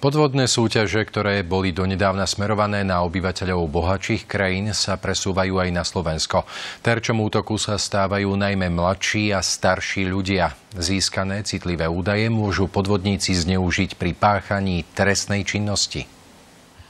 Podvodné súťaže, ktoré boli donedávna smerované na obyvateľov bohatších krajín, sa presúvajú aj na Slovensko. Terčom útoku sa stávajú najmä mladší a starší ľudia. Získané citlivé údaje môžu podvodníci zneužiť pri páchaní trestnej činnosti.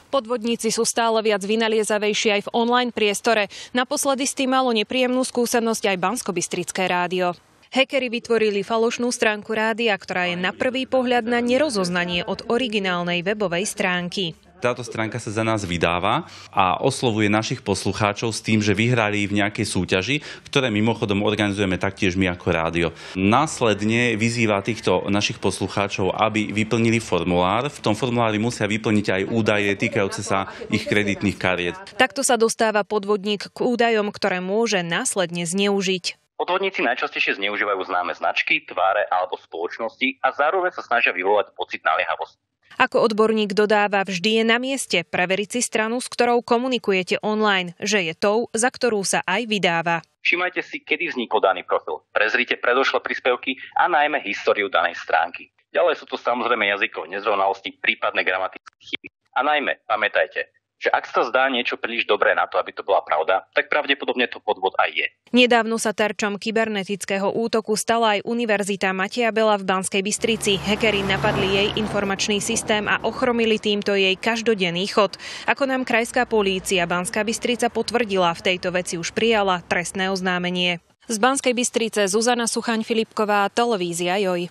Podvodníci sú stále viac vynaliezavejší aj v online priestore. Naposledy s tým malo nepríjemnú skúsenosť aj Banskobystrické rádio. Hackeri vytvorili falošnú stránku rádia, ktorá je na prvý pohľad na nerozoznanie od originálnej webovej stránky. Táto stránka sa za nás vydáva a oslovuje našich poslucháčov s tým, že vyhrali v nejakej súťaži, ktoré mimochodom organizujeme taktiež my ako rádio. Následne vyzýva týchto našich poslucháčov, aby vyplnili formulár. V tom formulári musia vyplniť aj údaje týkajúce sa ich kreditných kariet. Takto sa dostáva podvodník k údajom, ktoré môže následne zneužiť. Podvodníci najčastejšie zneužívajú známe značky, tváre alebo spoločnosti a zároveň sa snažia vyvolať pocit naliehavosti. Ako odborník dodáva, vždy je na mieste preveriť si stranu, s ktorou komunikujete online, že je tou, za ktorú sa aj vydáva. Všimajte si, kedy vznikol daný profil. Prezrite predošlé príspevky a najmä históriu danej stránky. Ďalej sú tu samozrejme jazykové nezrovnalosti, prípadné gramatické chyby. A najmä pamätajte, že ak sa zdá niečo príliš dobré na to, aby to bola pravda, tak pravdepodobne to podvod aj je. Nedávno sa terčom kybernetického útoku stala aj Univerzita Mateja Bela v Banskej Bystrici. Hackeri napadli jej informačný systém a ochromili týmto jej každodenný chod. Ako nám krajská polícia Banská Bystrica potvrdila, v tejto veci už prijala trestné oznámenie. Z Banskej Bystrice Zuzana Suchaň-Filipková, televízia JOJ.